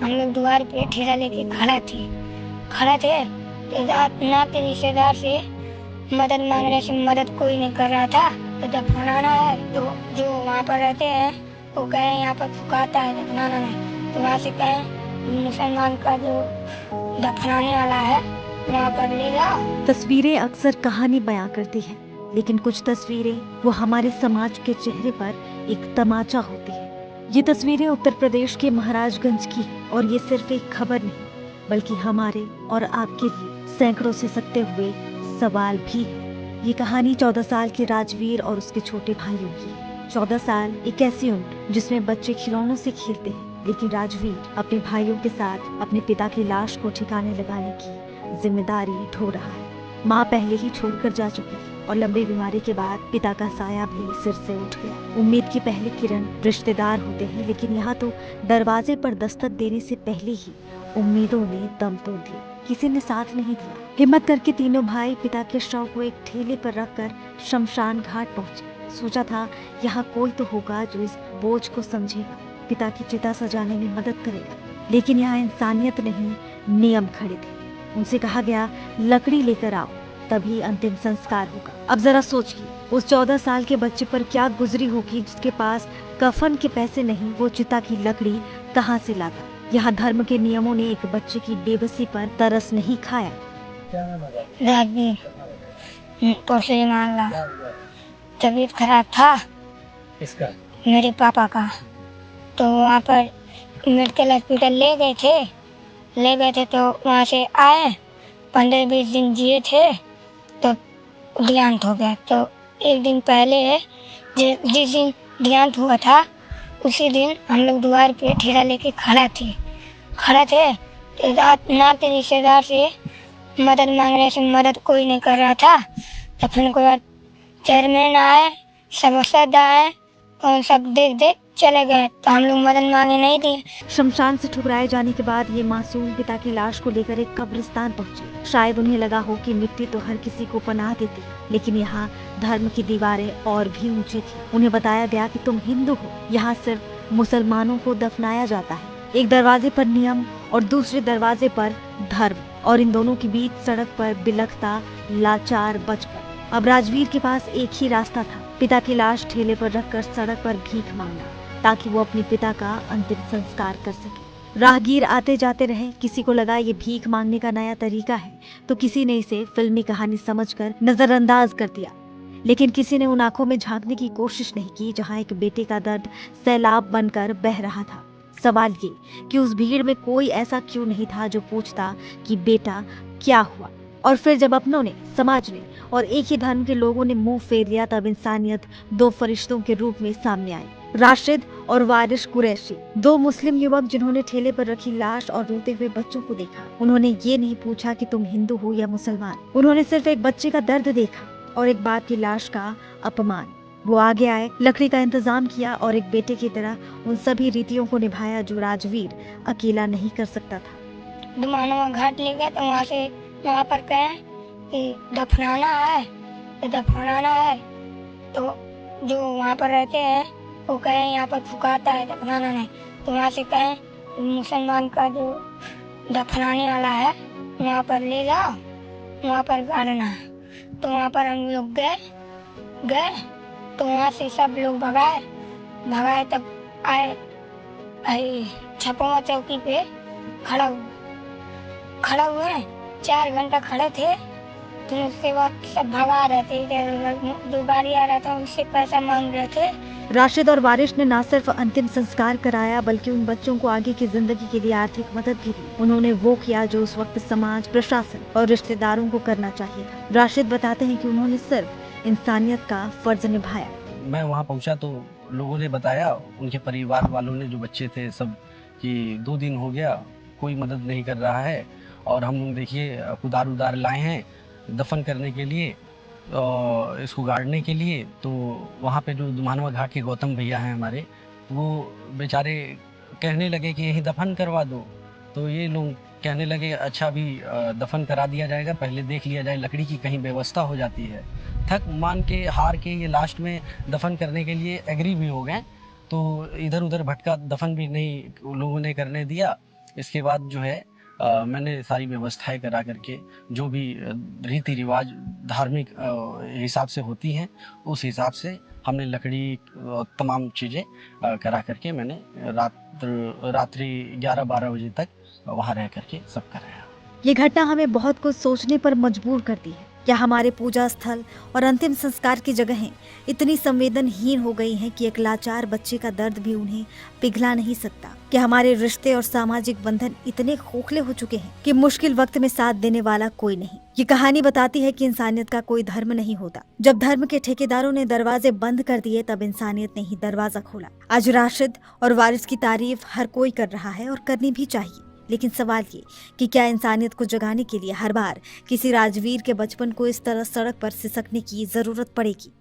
हम लोग द्वार पे ठेला लेके खड़ा थे तो नाते रिश्तेदार से मदद मांग रहे थे, मदद कोई नहीं कर रहा था। तो दफनाना है तो जो वहाँ पर रहते हैं वो कहे यहाँ पर फुकाता है, दफनाना नहीं। तो वहाँ से कहे मुसलमान का जो दफनाने वाला है वहाँ पर ले जाओ। तस्वीरें अक्सर कहानी बयां करती हैं, लेकिन कुछ तस्वीरें वो हमारे समाज के चेहरे पर एक तमाचा होती है। ये तस्वीरें उत्तर प्रदेश के महाराजगंज की, और ये सिर्फ एक खबर नहीं बल्कि हमारे और आपके लिए सैकड़ों से सकते हुए सवाल भी है। ये कहानी 14 साल के राजवीर और उसके छोटे भाइयों की है। 14 साल एक ऐसी उम्र जिसमें बच्चे खिलौनों से खेलते हैं, लेकिन राजवीर अपने भाइयों के साथ अपने पिता की लाश को ठिकाने लगाने की जिम्मेदारी ढो रहा है। माँ पहले ही छोड़कर जा चुकी है और लंबी बीमारी के बाद पिता का साया भी सिर से उठ गया। उम्मीद की पहली किरण रिश्तेदार होते हैं, लेकिन यहाँ तो दरवाजे पर दस्तक देने से पहले ही उम्मीदों ने दम तोड़ दिया। किसी ने साथ नहीं दिया। हिम्मत करके तीनों भाई पिता के शव को एक ठेले पर रखकर शमशान घाट पहुंचे। सोचा था यहाँ कोई तो होगा जो इस बोझ को समझेगा, पिता की चिता सजाने में मदद करेगा। लेकिन यहाँ इंसानियत नहीं, नियम खड़े थे। उनसे कहा गया लकड़ी लेकर आओ, तभी अंतिम संस्कार होगा। अब जरा सोचिए, उस 14 साल के बच्चे पर क्या गुजरी होगी जिसके पास कफन के पैसे नहीं, वो चिता की लकड़ी कहाँ से लाता। यहाँ धर्म के नियमों ने एक बच्चे की बेबसी पर तरस नहीं खाया। तबीयत खराब था किसका? मेरे पापा का, तो वहाँ पर मेडिकल हॉस्पिटल ले गए थे तो वहाँ से आए, 15-20 दिन जिए थे तो देहांत हो गया। तो एक दिन पहले जिस दिन देहांत हुआ था उसी दिन हम लोग द्वार पे ठेला लेके खड़ा थे तो नाते रिश्तेदार से मदद मांग रहे थे, मदद कोई नहीं कर रहा था। तो फिर कोई बात चेयरमैन आए, सभासद आए और सब देख चले गए, तो हम लोग मदद मांगे नहीं दिए। शमशान से ठुकराए जाने के बाद ये मासूम पिता की लाश को लेकर एक कब्रिस्तान पहुंचे। शायद उन्हें लगा हो कि मिट्टी तो हर किसी को पनाह देती, लेकिन यहाँ धर्म की दीवारें और भी ऊंची थी। उन्हें बताया गया कि तुम हिंदू हो, यहाँ सिर्फ मुसलमानों को दफनाया जाता है। एक दरवाजे पर नियम और दूसरे दरवाजे पर धर्म, और इन दोनों के बीच सड़क पर बिलखता लाचार बचपन। अब राजवीर के पास एक ही रास्ता था, पिता की लाश ठेले पर रखकर सड़क पर भीख मांगना, ताकि वो अपने पिता का अंतिम संस्कार कर सके। राहगीर आते जाते रहे, किसी को लगा ये भीख मांगने का नया तरीका है, तो किसी ने इसे फिल्मी कहानी समझकर नजरअंदाज कर दिया। लेकिन किसी ने उन आंखों में झांकने की कोशिश नहीं की जहां एक बेटे का दर्द सैलाब बनकर बह रहा था। सवाल ये कि उस भीड़ में कोई ऐसा क्यों नहीं था जो पूछता कि बेटा क्या हुआ। और फिर जब अपनों ने, समाज ने और एक ही धर्म के लोगों ने मुंह फेर लिया, तब इंसानियत दो फरिश्तों के रूप में सामने आई। राशिद और वारिश कुरैशी, दो मुस्लिम युवक जिन्होंने ठेले पर रखी लाश और रोते हुए बच्चों को देखा। उन्होंने ये नहीं पूछा कि तुम हिंदू हो या मुसलमान, उन्होंने सिर्फ एक बच्चे का दर्द देखा और एक बाप की लाश का अपमान। वो आगे आए, लकड़ी का इंतजाम किया और एक बेटे की तरह उन सभी रीतियों को निभाया जो राजवीर अकेला नहीं कर सकता था। दुमानवा घाट ले गए तो वहाँ पर कहे कि दफनाना है तो जो वहाँ पर रहते हैं वो कहे यहाँ पर फुकाता है, दफनाना नहीं। तो वहाँ से कहे मुसलमान का जो दफनाने वाला है वहाँ पर ले जाओ, वहाँ पर गाड़ना है। तो वहाँ पर हम लोग गए तो वहाँ से सब लोग भगाए तब आए छपवा चौकी पे खड़ा हुए 4 घंटा खड़े थे। फिर उसके बाद सब भगा रहे थे, इधर जो गाड़ी आ रहा था उससे पैसा मांग रहे थे। राशिद और वारिश ने न सिर्फ अंतिम संस्कार कराया बल्कि उन बच्चों को आगे की जिंदगी के लिए आर्थिक मदद भी दी। उन्होंने वो किया जो उस वक्त समाज, प्रशासन और रिश्तेदारों को करना चाहिए था। राशिद बताते हैं कि उन्होंने सिर्फ इंसानियत का फर्ज निभाया। मैं वहाँ पहुँचा तो लोगों ने बताया, उनके परिवार वालों ने, जो बच्चे थे सब, कि 2 दिन हो गया कोई मदद नहीं कर रहा है और हम लोग देखिए कुदार लाए हैं दफन करने के लिए और इसको गाड़ने के लिए। तो वहाँ पे जो दुमानवा घाट के गौतम भैया हैं हमारे, वो बेचारे कहने लगे कि यहीं दफन करवा दो। तो ये लोग कहने लगे अच्छा अभी दफन करा दिया जाएगा, पहले देख लिया जाए लकड़ी की कहीं व्यवस्था हो जाती है। थक मान के हार के ये लास्ट में दफन करने के लिए एग्री भी हो गए। तो इधर उधर भटका दफन भी नहीं लोगों ने करने दिया। इसके बाद जो है मैंने सारी व्यवस्थाएं करा करके जो भी रीति रिवाज धार्मिक हिसाब से होती हैं उस हिसाब से हमने लकड़ी तमाम चीज़ें करा करके मैंने रात्रि 11-12 बजे तक वहाँ रह करके सब कराया। ये घटना हमें बहुत कुछ सोचने पर मजबूर करती है। क्या हमारे पूजा स्थल और अंतिम संस्कार की जगहें इतनी संवेदनहीन हो गई हैं कि एक लाचार बच्चे का दर्द भी उन्हें पिघला नहीं सकता? क्या हमारे रिश्ते और सामाजिक बंधन इतने खोखले हो चुके हैं कि मुश्किल वक्त में साथ देने वाला कोई नहीं? ये कहानी बताती है कि इंसानियत का कोई धर्म नहीं होता। जब धर्म के ठेकेदारों ने दरवाजे बंद कर दिए तब इंसानियत ने ही दरवाजा खोला। आज राशिद और वारिस की तारीफ हर कोई कर रहा है और करनी भी चाहिए, लेकिन सवाल ये कि क्या इंसानियत को जगाने के लिए हर बार किसी राजवीर के बचपन को इस तरह सड़क पर सिसकने की जरूरत पड़ेगी?